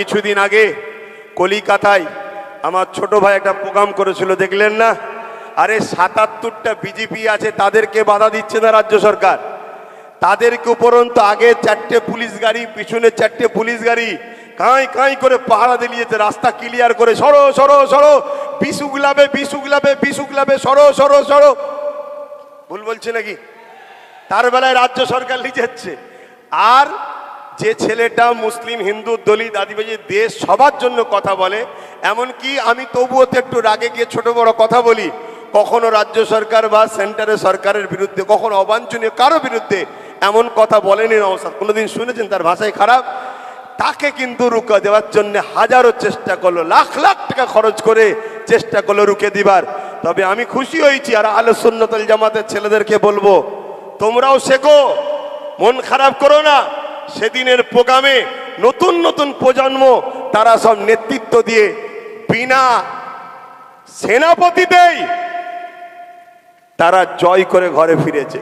কিছুদিন আগে কলিকাতায় আমার ছোট ভাই একটা প্রোগ্রাম করেছিল, দেখলেন না? আরে ৭৭টা বিজেপি আছে, তাদেরকে বাধা দিচ্ছে না রাজ্য সরকার। তাদেরকে উপরন্ত আগে 4টে পুলিশ গাড়ি, পিছনে 4টে পুলিশ গাড়ি কাঁই কাঁই করে পাহারা দিলিয়েছে, রাস্তা ক্লিয়ার করে সরো সরো সরো, বিশুগুলাবে বিশুগুলাবে বিশুগুলাবে, সরো সরো সরো। ভুল বলছে নাকি? তার বেলায় রাজ্য সরকার লিখেছে। আর যে ছেলেটা মুসলিম, হিন্দু, দলিত, আদিবাসী, দেশ সবার জন্য কথা বলে, এমনকি আমি তবুও তো একটু রাগে গিয়ে ছোট বড় কথা বলি, কখনো রাজ্য সরকার বা সেন্টারের সরকারের বিরুদ্ধে, কখনো অবাঞ্ছনীয় কারো বিরুদ্ধে এমন কথা বলেনি নওশাদ। কোনোদিন শুনেছেন তার ভাষায় খারাপ? তাকে কিন্তু রুকে দেওয়ার জন্য হাজারো চেষ্টা করলো, লাখ লাখ টাকা খরচ করে চেষ্টা করলো রুকে দিবার। তবে আমি খুশি হয়েছি, আর আহলে সুন্নাত ওয়াল জামাতের ছেলেদেরকে বলবো, তোমরাও শেখো, মন খারাপ করো না। সেদিনের প্রোগ্রামে নতুন নতুন প্রজন্ম তারা সব নেতৃত্ব দিয়ে বিনা সেনাপতিতেই তারা জয় করে ঘরে ফিরেছে।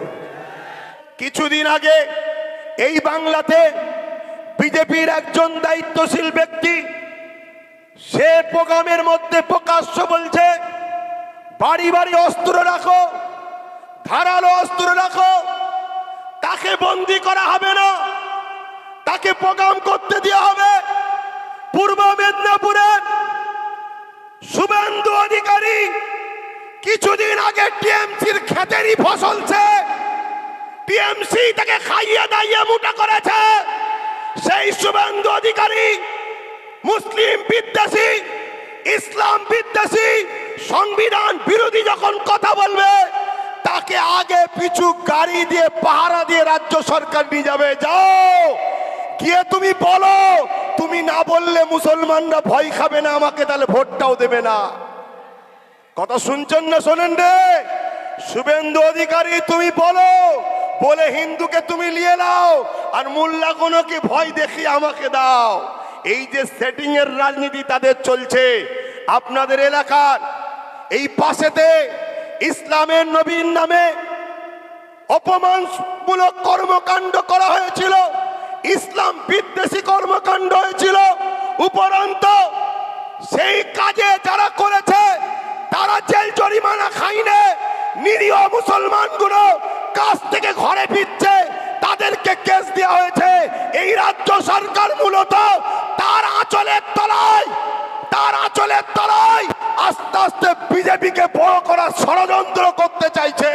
কিছুদিন আগে এই বাংলাতে বিজেপির একজন দায়িত্বশীল ব্যক্তি সে প্রোগ্রামের মধ্যে প্রকাশ্য বলছে, বাড়ি বাড়ি অস্ত্র রাখো, ধারালো অস্ত্র রাখো, তাকে বন্দি করা হবে না, তাকে প্রোগ্রাম করতে দেওয়া হবে। পূর্ব মেদিনীপুরে শুভেন্দু অধিকারী কিছুদিন আগে টিএমসির ক্ষেতেরই ফসলছে, টিএমসি তাকে খাইয়ে দাইয়ে মোটা করেছে। সেই শুভেন্দু অধিকারী মুসলিম বিদ্বেষী, ইসলাম বিদ্বেষী, সংবিধান বিরোধী যখন কথা বলবে, তাকে আগে পিছু গাড়ি দিয়ে পাহারা দিয়ে রাজ্য সরকার নিয়ে যাবে। যাও গিয়ে তুমি বলো, তুমি না বললে মুসলমানরা ভয় খাবে না আমাকে, তাহলে ভোটটাও দেবে না। কথা শুনছেন না? শোনেন রে, শুভেন্দু অধিকারী তুমি বলো, বলে হিন্দুকে তুমি নিয়ে নাও, আর মোল্লাগুলোকে ভয় দেখিয়ে আমাকে দাও। এই যে সেটিং এর রাজনীতি তাদের চলছে আপনাদের এলাকার এই পাশেতে, ইসলামের নবীর নামে অপমানমূলক কর্মকাণ্ড করা হয়েছিল, ইসলাম বিদ্বেষী কর্মকাণ্ড হয়েছিল। উপরন্ত সেই কাজে যারা করেছে তারা জেল জরিমানা খাইনে, নিরীহ মুসলমানগুলো কাজ থেকে ঘরে ফিরছে, তাদেরকে কেস দেওয়া হয়েছে। এই রাজ্য সরকার মূলত তার আঁচলের তলায় আস্তে আস্তে বিজেপিকে বড় করার ষড়যন্ত্র করতে চাইছে।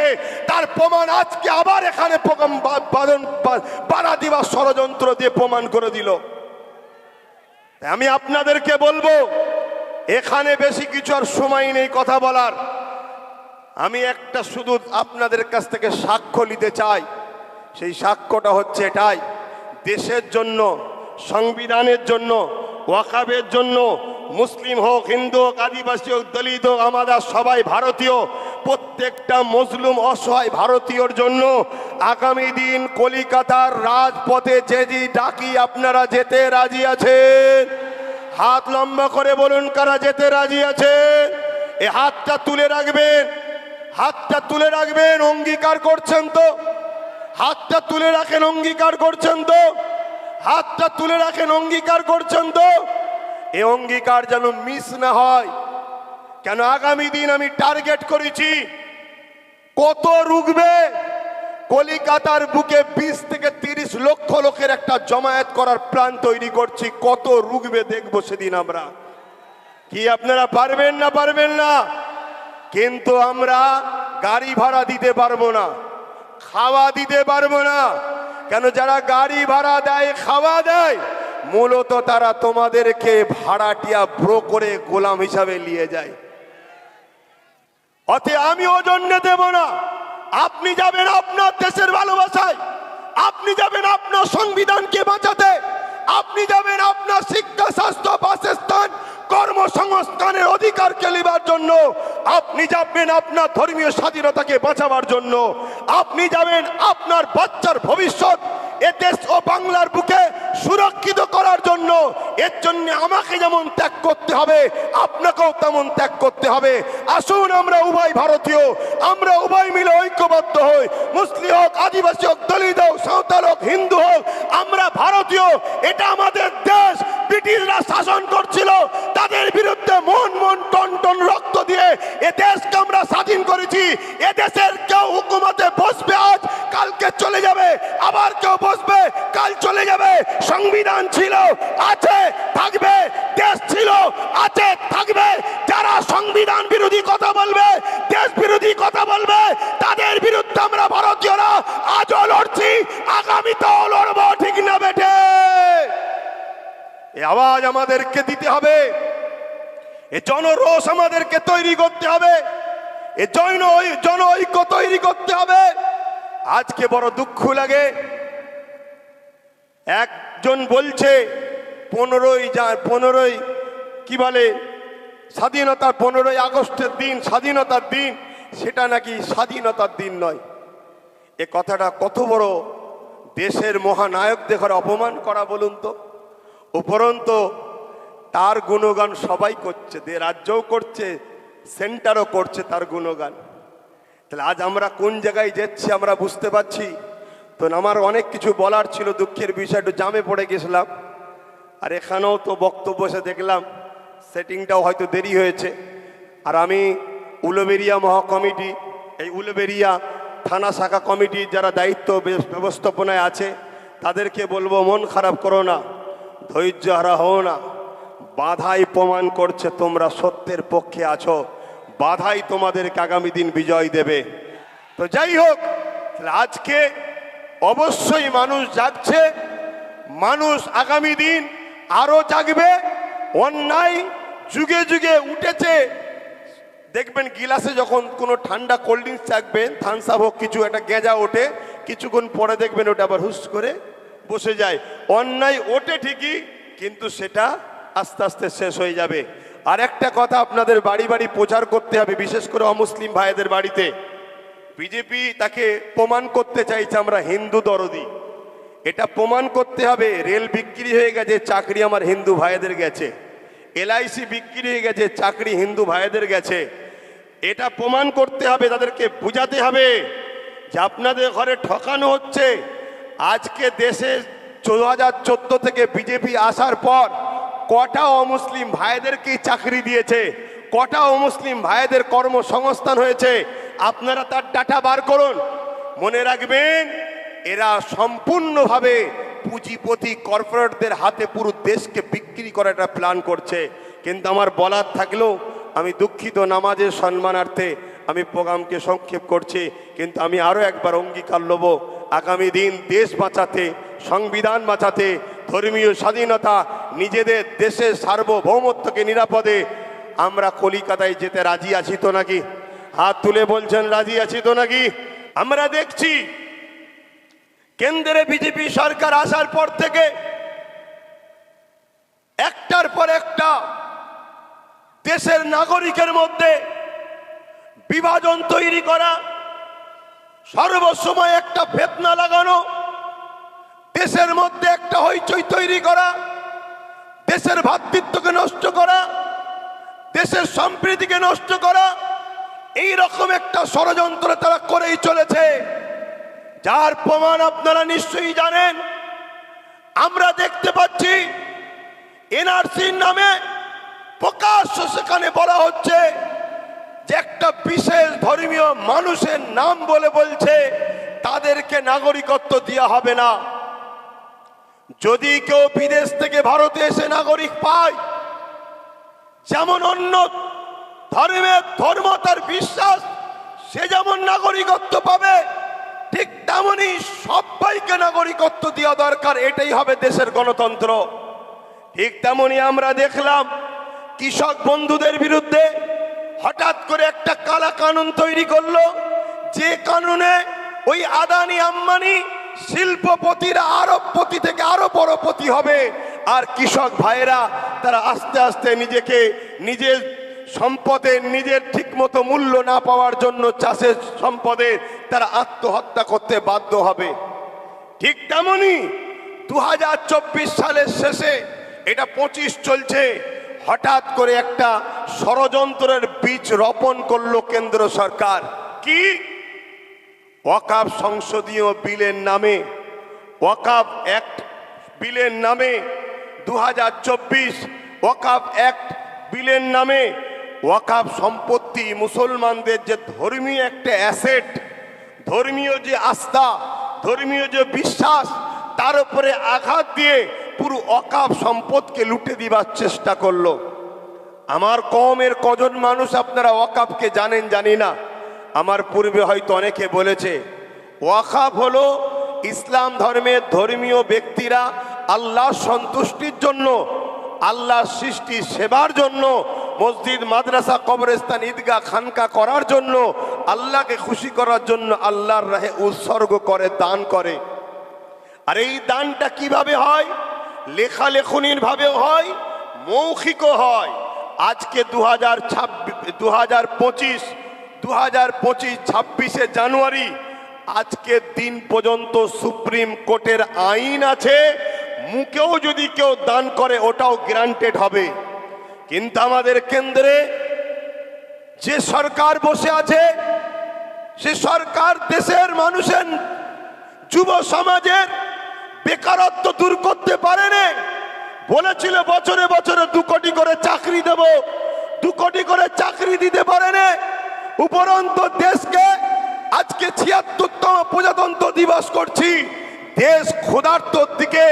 তার প্রমাণ আজকে আবার এখানে বাধা দিবার ষড়যন্ত্র দিয়ে প্রমাণ করে দিল। আমি আপনাদেরকে বলবো, এখানে বেশি কিছু আর সময় নেই কথা বলার। আমি একটা শুধু আপনাদের কাছ থেকে সাক্ষ্য নিতে চাই। সেই সাক্ষ্যটা হচ্ছে এটাই, দেশের জন্য, সংবিধানের জন্য, ওয়াকাবের জন্য, মুসলিম হোক, হিন্দু হোক, আদিবাসী হোক, দলিত হোক, আমাদের সবাই ভারতীয়, প্রত্যেকটা মজলুম অসহায় ভারতীয়র জন্য আগামী দিন কলিকাতার রাজপথে যে ডাকি আপনারা যেতে রাজি আছেন? হাত লম্বা করে বলুন কারা যেতে রাজি আছেন। এই হাতটা তুলে রাখবেন, হাতটা তুলে রাখবেন, অঙ্গীকার করছেন তো? হাতটা তুলে রাখেন, অঙ্গীকার করছেন তো? হাতটা তুলে রাখেন, অঙ্গীকার করছেন তো? এই অঙ্গীকার যেন মিস না হয়। কেন আগামী দিন আমি টার্গেট করেছি, কত রুখবে কলিকাতার বুকে 20 থেকে 30 লক্ষ লোকের একটা জমায়েত করার প্ল্যান তৈরি করছি। কত রুখবে দেখবো সেদিন আমরা। কি আপনারা পারবেন না? পারবেন না? কিন্তু আমরা গাড়ি ভাড়া দিতে পারবো না, খাওয়া দিতে পারবো না। কেন যারা গাড়ি ভাড়া দেয়, খাওয়া দেয়, মূলত তারা তোমাদেরকে ভাড়াটিয়া ব্রো করে গোলাম হিসাবে নিয়ে যায়। অতএব আমি ও জন্য দেব না। আপনি যাবেন আপনার দেশের ভালোবাসায়, আপনি যাবেন আপনার সংবিধানকে বাঁচাতে, আপনি যাবেন আপনার শিক্ষা, স্বাস্থ্য, বাসস্থান, কর্মসংস্থানের অধিকারকে নেবার জন্য, আপনি যাবেন আপনার ধর্মীয় স্বাধীনতাকে বাঁচাবার জন্য, আপনি যাবেন আপনার বাচ্চার ভবিষ্যৎ এ দেশ ও বাংলার বুকে সুরক্ষিত করার জন্য। এর জন্য আমাকে যেমন ত্যাগ করতে হবে, আপনাকেও তেমন ত্যাগ করতে হবে। আসুন আমরা উভয় ভারতীয়, আমরা উভয় মিলে ঐক্যবদ্ধ হই। মুসলিম হোক, আদিবাসী হোক, দলিত হোক, সাঁওতাল হোক, হিন্দু হোক, আমরা ভারতীয়। এটা আমাদের দেশ। ব্রিটিশরা এ দেশকে আমরা স্বাধীন করেছি। এ দেশের কেউ হুকুমতে বসবে আজ, কালকে চলে যাবে, আবার কেউ বসবে, কাল চলে যাবে। সংবিধান ছিল, আছে, থাকবে। দেশ ছিল, আছে, থাকবে। যারা সংবিধান বিরোধী কথা বলবে, দেশ বিরোধী কথা বলবে, তাদের বিরুদ্ধে আমরা ভারতীয়রা আজও লড়ছি, আগামীতেও লড়বো। ঠিক না বেটে? এই আওয়াজ আমাদেরকে দিতে হবে, এ জনরোষ আমাদেরকে তৈরি করতে হবে, এ জন ঐক্য তৈরি করতে হবে। আজকে বড় দুঃখ লাগে, একজন বলছে 15ই কি বলে স্বাধীনতার 15ই আগস্টের দিন স্বাধীনতার দিন, সেটা নাকি স্বাধীনতার দিন নয়। এ কথাটা কত বড় দেশের মহানায়ক দেখার অপমান করা বলুন তো। উপরন্তু তার গুণগান সবাই করছে, রাজ্যও করছে, সেন্টারও করছে তার গুণগান। তাহলে আজ আমরা কোন জায়গায় যাচ্ছি আমরা বুঝতে পারছি তো। আমার অনেক কিছু বলার ছিল, দুঃখের বিষয় একটু জামে পড়ে গেছিলাম। আর এখানেও তো বক্তব্য এসে দেখলাম সেটিংটাও হয়তো দেরি হয়েছে। আর আমি উলুবেড়িয়া মহাকমিটি, এই উলুবেড়িয়া থানা শাখা কমিটির যারা দায়িত্ব ব্যবস্থাপনায় আছে তাদেরকে বলবো, মন খারাপ করো না, ধৈর্য হারা হও না। বাধাই প্রমাণ করছে তোমরা সত্যের পক্ষে আছো, বাধাই তোমাদেরকে আগামী দিন বিজয় দেবে। তো যাই হোক, আজকে অবশ্যই মানুষ জাগছে, মানুষ আগামী দিন আরো জাগবে। অন্যায় যুগে যুগে উঠেছে। দেখবেন গিলাসে যখন কোনো ঠান্ডা কোল্ড ড্রিঙ্কস চাকবেন, থামস আপ হোক, কিছু একটা গেঁজা ওঠে, কিছুক্ষণ পরে দেখবেন ওটা আবার হুস করে বসে যায়। অন্যায় ওঠে ঠিকই, কিন্তু সেটা আস্তে আস্তে শেষ হয়ে যাবে। আর একটা কথা আপনাদের বাড়ি বাড়ি প্রচার করতে হবে, বিশেষ করে অমুসলিম ভাইদের বাড়িতে। বিজেপি তাকে প্রমাণ করতে চাইছে আমরা হিন্দু দরদি, এটা প্রমাণ করতে হবে। রেল বিক্রি হয়ে গেছে, চাকরি আমার হিন্দু ভাইদের গেছে। LIC বিক্রি হয়ে গেছে, চাকরি হিন্দু ভাইদের গেছে। এটা প্রমাণ করতে হবে, তাদেরকে বুঝাতে হবে যে আপনাদের ঘরে ঠকানো হচ্ছে। আজকে দেশে 2014 থেকে বিজেপি আসার পর কটা অমুসলিম ভাইদেরকেই চাকরি দিয়েছে, কটা অমুসলিম ভাইদের কর্মসংস্থান হয়েছে, আপনারা তার ডাটা বার করুন। মনে রাখবেন, এরা সম্পূর্ণভাবে পুঁজিপতি কর্পোরেটদের হাতে পুরো দেশকে বিক্রি করার একটা প্ল্যান করছে। কিন্তু আমার বলার থাকলেও আমি দুঃখিত, নামাজের সম্মানার্থে আমি প্রোগ্রামকে সংক্ষেপ করছি। কিন্তু আমি আরও একবার অঙ্গীকার নেব, আগামী দিন দেশ বাঁচাতে, সংবিধান বাঁচাতে, ধর্মীয় স্বাধীনতা, নিজেদের দেশের সার্বভৌমত্বকে নিরাপদে আমরা কলিকাতায় যেতে রাজি আছি তো নাকি? হাত তুলে বলছেন রাজি আছি তো নাকি? আমরা দেখছি কেন্দ্রে বিজেপি সরকার আসার পর থেকে একটার পর একটা দেশের নাগরিকের মধ্যে বিভাজন তৈরি করা, সর্বসময় একটা ফিতনা লাগানো, দেশের মধ্যে একটা হইচই তৈরি করা, দেশের ভ্রাতৃত্বকে নষ্ট করা, দেশের সম্প্রীতিকে নষ্ট করা, এই রকম একটা ষড়যন্ত্র তারা করেই চলেছে। যার প্রমাণ আপনারা নিশ্চয়ই জানেন। আমরা দেখতে পাচ্ছি NRCর নামে প্রকাশ্য সেখানে বলা হচ্ছে যে একটা বিশেষ ধর্মীয় মানুষের নাম বলে বলছে তাদেরকে নাগরিকত্ব দেওয়া হবে না। যদি কেউ বিদেশ থেকে ভারতে এসে নাগরিক পায়, যেমন অন্য ধর্ম তার বিশ্বাস, সে যেমন নাগরিকত্ব পাবে, ঠিক তেমনই সবাইকে নাগরিকত্ব দেওয়া দরকার। এটাই হবে দেশের গণতন্ত্র। ঠিক তেমনই আমরা দেখলাম কৃষক বন্ধুদের বিরুদ্ধে হঠাৎ করে একটা কালা কানুন তৈরি করলো, যে কানুনে ওই আদানি আম্বানি শিল্পপতিরা আরবপতি থেকে আরো বড়পতি হবে, আর কৃষক ভাইয়েরা তারা আস্তে আস্তে নিজেকে নিজের সম্পদের নিজের ঠিকমতো মূল্য না পাওয়ার জন্য চাষের সম্পদে তারা আত্মহত্যা করতে বাধ্য হবে। ঠিক তেমনি 2024 সালের শেষে, এটা 25 চলছে, হঠাৎ করে একটা ষড়যন্ত্রের বীজ রোপণ করলো কেন্দ্র সরকার। কি? ওয়াকফ সংসদীয় বিলের নামে, ওয়াকফ অ্যাক্ট বিলের নামে 2024 ওয়াকফ অ্যাক্ট বিলের নামে ওয়াকাফ সম্পত্তি মুসলমানদের যে ধর্মীয় একটা অ্যাসেট, ধর্মীয় যে আস্থা, ধর্মীয় যে বিশ্বাস, তার উপরে আঘাত দিয়ে পুরো ওয়াকাফ সম্পদকে লুটে দিবার চেষ্টা করলো। আমার কওমের কজন মানুষ আপনারা ওয়াকাফকে জানেন জানি না, আমার পূর্বে হয়তো অনেকে বলেছে ওয়াকাফ হলো ইসলাম ধর্মের ধর্মীয় ব্যক্তিরা আল্লাহর সন্তুষ্টির জন্য, আল্লাহর সৃষ্টি সেবার জন্য, মসজিদ মাদ্রাসা কবরস্থান ঈদগাহ খানকা করার জন্য, আল্লাহকে খুশি করার জন্য আল্লাহর রাহে উৎসর্গ করে, দান করে। আর এই দানটা কিভাবে হয়? লেখালেখনির ভাবেও হয়, মৌখিকও হয়। আজকে 2025 26শে জানুয়ারি আজকের দিন পর্যন্ত সুপ্রিম কোর্টের আইন আছে, মুখেও যদি কেউ দান করে ওটাও গ্রান্টেড হবে। কিন্তু আমাদের কেন্দ্রে যে সরকার বসে আছে, সে সরকার দেশের মানুষের যুব সমাজের বেকারত্ব দূর করতে পারেনি। বলেছিল বছরে বছরে 2 কোটি করে চাকরি দেব, 2 কোটি করে চাকরি দিতে পারেনি। উপরন্ত দেশকে আজকে 76তম প্রজাতন্ত্র দিবস করছি, দেশ ক্ষুধার্তর দিকে,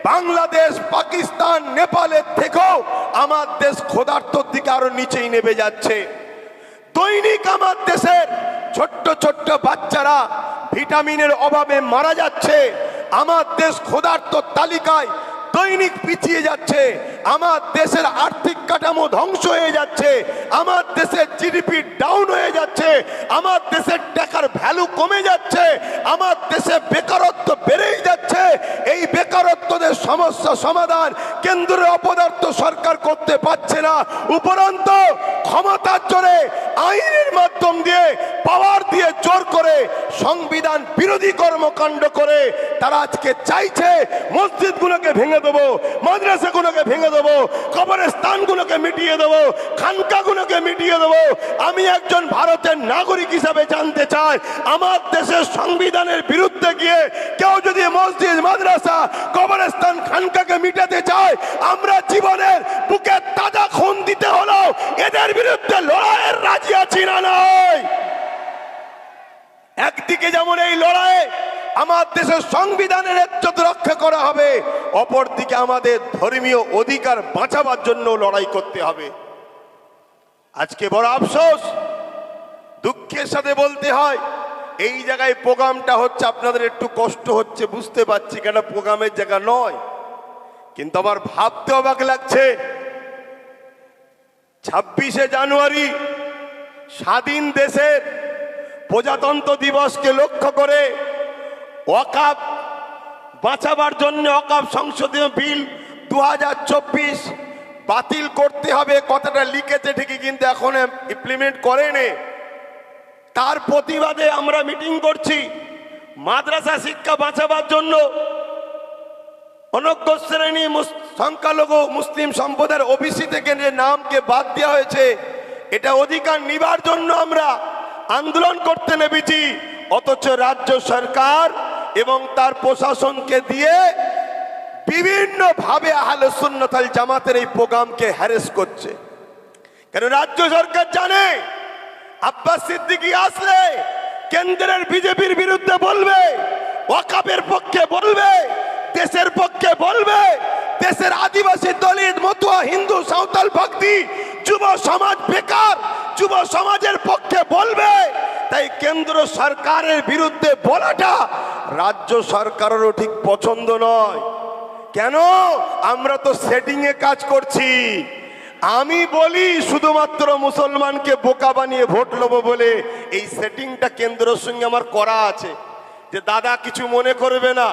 বাংলাদেশ পাকিস্তান নেপালের থেকেও আমার দেশ ক্ষুধার্তর দিকে আরো নিচেই নেমে যাচ্ছে। দৈনিক আমার দেশের ছোট্ট ছোট্ট বাচ্চারা ভিটামিনের অভাবে মারা যাচ্ছে। আমার দেশ ক্ষুধার্তর তালিকায় দৈনিক পিছিয়ে যাচ্ছে। আমার দেশের আর্থিক কাঠামো ধ্বংস হয়ে যাচ্ছে। আমার দেশের জিডিপি ডাউন হয়ে যাচ্ছে। আমার দেশের টাকার ভ্যালু কমে যাচ্ছে। আমার দেশে বেকারত্ব বেড়েই যাচ্ছে। এই বেকারত্বদের সমস্যা সমাধান কেন্দ্রের অপদার্থ সরকার করতে পারছে না। উপরন্ত ক্ষমতার জোরে আইনের মাধ্যম দিয়ে, পাওয়ার দিয়ে, জোর করে, সংবিধান বিরোধী কর্মকাণ্ড করে তারা আজকে চাইছে মসজিদগুলোকে ভেঙে দেবো, মাদ্রাসাগুলোকে ভেঙে দেবো, কবরস্থানগুলোকে মিটিয়ে দেবো, খানকাগুলোকে মিটিয়ে দেবো। আমি একজন ভারতের নাগরিক হিসাবে জানতে চাই, আমার দেশের সংবিধানের বিরুদ্ধে গিয়ে কেউ যদি মসজিদ মাদ্রাসা কবরস্থান খানকাকে মিটাতে চায়, আমরা জীবনের বুকে তাজা খুন দিতে হলো এদের বিরুদ্ধে লড়াইয়ের রাজি আছি না নয়। একদিকে যেমন এই লড়াই আমার দেশের সংবিধানের ইজ্জত রক্ষা করা হবে, অপরদিকে আমাদের ধর্মীয় অধিকার বাঁচাবার জন্য লড়াই করতে হবে। আজকে বড় আফসোস, দুঃখের সাথে বলতে হয়, এই জায়গায় প্রোগ্রামটা হচ্ছে, আপনাদের একটু কষ্ট হচ্ছে বুঝতে পারছি, কেন প্রোগ্রামের জায়গা নয়। কিন্তু আমার ভাবতে অবাক লাগছে, 26শে জানুয়ারি স্বাধীন দেশের প্রজাতন্ত্র দিবসকে লক্ষ্য করে ওয়াকাফ বাঁচাবার জন্য ওয়াকাফ সংশোধনী বিল 2024 বাতিল করতে হবে কথাটা লিখেছে ঠিকই, কিন্তু এখন ইমপ্লিমেন্ট করেনি। তার প্রতিবাদে আমরা মিটিং করছি। মাদ্রাসা শিক্ষা বাঁচাবার জন্য অনগ্র শ্রেণী সংখ্যালঘু মুসলিম সম্প্রদায়ের ওবিসি থেকে যে নামকে বাদ দেওয়া হয়েছে, এটা অধিকার নিবার জন্য আমরা আন্দোলন করতে নেমেছি। অথচ রাজ্য সরকার এবং তার প্রশাসনকে দিয়ে বিভিন্ন ভাবে আহলে সুন্নাত ওয়াল জামাতের এই প্রোগ্রামকে হ্যারেস করছে। কেন রাজ্য সরকার জানে আব্বাস সিদ্দিকী আসলে কেন্দ্রের বিজেপির বিরুদ্ধে বলবে, ওয়াকাফের পক্ষে বলবে, দেশের পক্ষে বলবে, দেশের আদিবাসী দলিত মতুয়া হিন্দু সাঁওতাল ভক্তি যুব সমাজ বেকার যুব সমাজের পক্ষে বলবে। তাই কেন্দ্র সরকারের বিরুদ্ধে বলাটা রাজ্য সরকারেরও ঠিক পছন্দ নয়। কেন? আমরা তো সেটিং এ কাজ করছি। আমি বলি শুধুমাত্র মুসলমানকে বোকা বানিয়ে ভোট লবো বলে এই সেটিংটা কেন্দ্রের সঙ্গে আমার করা আছে, যে দাদা কিছু মনে করবে না,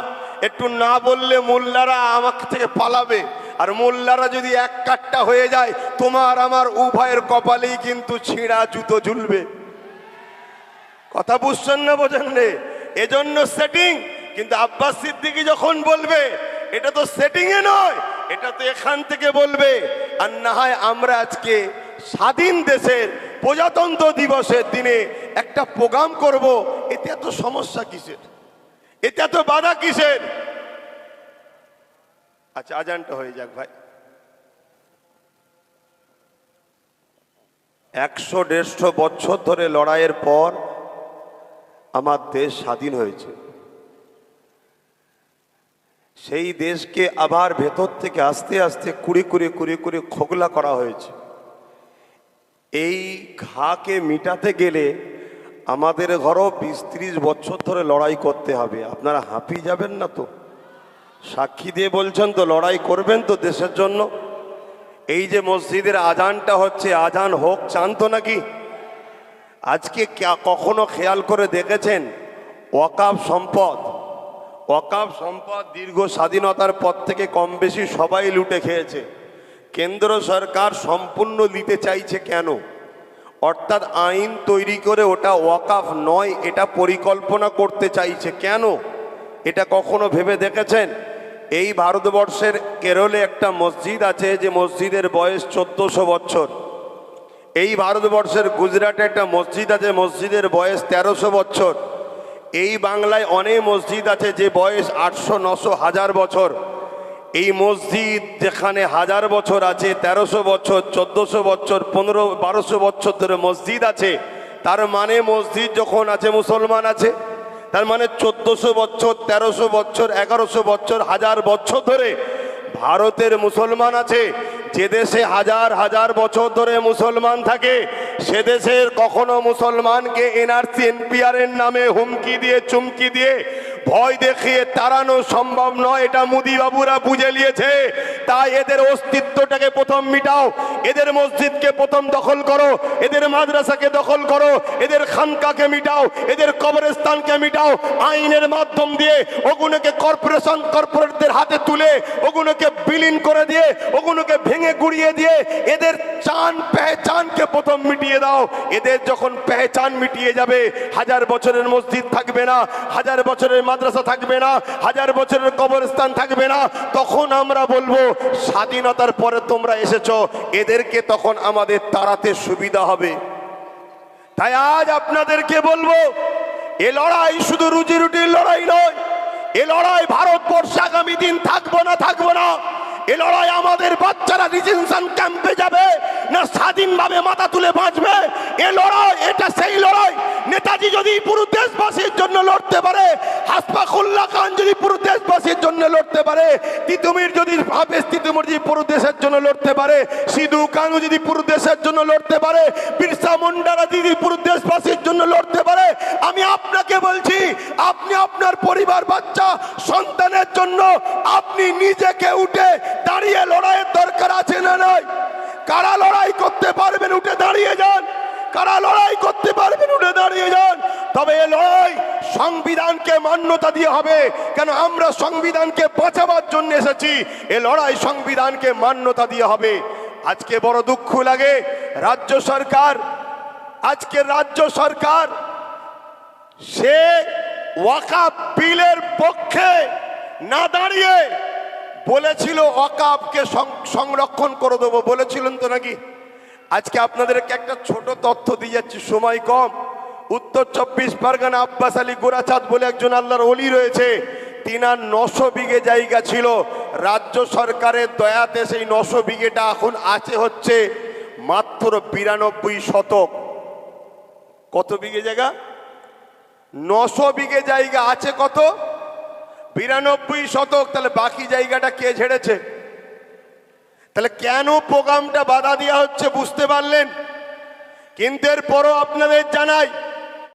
একটু না বললে মোল্লারা আমার থেকে পালাবে, আর মোল্লারা যদি এক কাট্টা হয়ে যায় তোমার আমার উভয়ের কপালেই কিন্তু ছিঁড়া জুতো ঝুলবে। কথা বুঝছেন না বোঝেন রে? এজন্য সেটিং। কিন্তু আব্বাস সিদ্দিকী যখন বলবে এটা তো সেটিং এ নয়, এটা তো এখান থেকে বলবে। আর না হয় আমরা আজকে স্বাধীন দেশের প্রজাতন্ত্র দিবসের দিনে একটা প্রোগ্রাম করব, এতে এত সমস্যা কিসের? এতে এত বাধা কিসের? আচ্ছা, আজানটা হয়ে যাক ভাই। 100-150 বছর ধরে লড়াইয়ের পর আমার দেশ স্বাধীন হয়েছে। সেই দেশকে আবার ভেতর থেকে আস্তে আস্তে কুড়ি কুড়ি খোকলা করা হয়েছে। এই ঘাকে মিটাতে গেলে আমাদের ঘরও 20-30 বছর ধরে লড়াই করতে হবে। আপনারা হাঁপিয়ে যাবেন না তো? সাক্ষী দিয়ে বলছেন তো, লড়াই করবেন তো দেশের জন্য? এই যে মসজিদের আজানটা হচ্ছে, আজান হোক চান তো নাকি? আজকে কখনো খেয়াল করে দেখেছেন ওয়াকাফ সম্পদ দীর্ঘ স্বাধীনতার পর থেকে কম বেশি সবাই লুটে খেয়েছে। কেন্দ্র সরকার সম্পূর্ণ নিতে চাইছে কেন? অর্থাৎ আইন তৈরি করে ওটা ওয়াকাফ নয় এটা পরিকল্পনা করতে চাইছে কেন? এটা কখনো ভেবে দেখেছেন? এই ভারতবর্ষের কেরলে একটা মসজিদ আছে যে মসজিদের বয়স 1400 বছর। এই ভারতবর্ষের গুজরাটে একটা মসজিদ আছে, মসজিদের বয়স 1300 বছর। এই বাংলায় অনেক মসজিদ আছে যে বয়স 800, 900, 1000 বছর। এই মসজিদ যেখানে 1000 বছর আছে, 1300 বছর, 1400 বছর, 1500-1200 বছর ধরে মসজিদ আছে, তার মানে মসজিদ যখন আছে মুসলমান আছে। তার মানে 1400 বছর, 1300 বছর, 1100 বছর, 1000 বছর ধরে ভারতের মুসলমান আছে। যে দেশে হাজার হাজার বছর ধরে মুসলমান থাকে সে দেশের কখনো মুসলমানকে এনআরসি এনপিআর এর নামে হুমকি দিয়ে চুমকি দিয়ে ভয় দেখিয়ে তাড়ানো সম্ভব নয়। এটা মোদি বাবুরা বুঝে নিয়েছে। তাই এদের অস্তিত্বটাকে প্রথম মিটাও, এদের মসজিদকে প্রথম দখল করো, এদের মাদ্রাসাকে দখল করো, এদের খানকাকে মিটাও, এদের কবরস্থানকে মিটাও। আইনের মাধ্যম দিয়ে ওগুলোকে কর্পোরেটদের হাতে তুলে ওগুলোকে বিলীন করে দিয়ে ওগুলোকে ভেঙে গুড়িয়ে দিয়ে এদের পেহচানকে প্রথম মিটিয়ে দাও। এদের যখন পেহচান মিটিয়ে যাবে, 1000 বছরের মসজিদ থাকবে না, 1000 বছরের মাদ্রাসা থাকবে না, 1000 বছরের কবরস্থান থাকবে না, তখন আমরা বলবো স্বাধীনতার পরে তোমরা এসেছো, এদেরকে তখন আমাদের তাড়াতে সুবিধা হবে। তাই আজ আপনাদেরকে বলবো, এ লড়াই শুধু রুজি রুটির লড়াই নয়। এ লড়াই ভারতবর্ষে আগামী দিন থাকবো না। এ লড়াই আমাদের বাচ্চারা ডিটেনশন ক্যাম্পে যাবে না স্বাধীনভাবে মাথা তুলে বাঁচবে। এ লড়াই, এটা সেই লড়াই। নেতাজি যদি পুরো দেশবাসীর জন্য লড়তে পারে, হাসপাকুল্লাহ খান যদি পুরো দেশবাসীর জন্য লড়তে পারে, তিতুমির যদি পুরো দেশের জন্য লড়তে পারে, সিধু কানু যদি পুরো দেশের জন্য লড়তে পারে, বিরসা মুন্ডারা যদি পুরো দেশবাসীর জন্য লড়তে পারে, আমি আপনাকে বলছি আপনি আপনার পরিবার, বাচ্চা, সন্তানের জন্য আপনি নিজেকে উঠে দাঁড়িয়ে লড়াইয়ের দরকার আছে না নয়? কারা লড়াই করতে পারবেন উঠে দাঁড়িয়ে যান। কারা লড়াই করতে পারবেন উঠে দাঁড়িয়ে যান। তবে এ লড়াই সংবিধানকে মান্যতা দিয়ে হবে। কেন? আমরা সংবিধানকে বাঁচাবার জন্য এসেছি। এ লড়াই সংবিধানকে মান্যতা দিয়ে হবে। আজকে বড় দুঃখ লাগে, রাজ্য সরকার সে ওয়াকাফ বিলের পক্ষে না দাঁড়িয়ে বলেছিল ওয়াকাফকে সংরক্ষণ করে দেবো, বলেছিলেন তো নাকি? আজকে আপনাদেরকে একটা ছোট তথ্য দিয়ে যাচ্ছি, সময় কম। উত্তর 24 পরগনা আব্বাস আলী গোরাচাঁদ বলে একজন আল্লাহর ওলি রয়েছে, তিনার 900 বিঘে জায়গা ছিল। রাজ্য সরকারের দয়াতে সেই 900 বিঘেটা এখন আছে হচ্ছে মাত্র 92 শতক। কত বিঘে জায়গা? 900 বিঘে জায়গা আছে কত? 92 শতক। তাহলে বাকি জায়গাটা কে ছেড়েছে? তাহলে কেন প্রোগ্রামটা বাধা দেওয়া হচ্ছে বুঝতে পারলেন? কিন্তু এরপরও আপনাদের জানাই,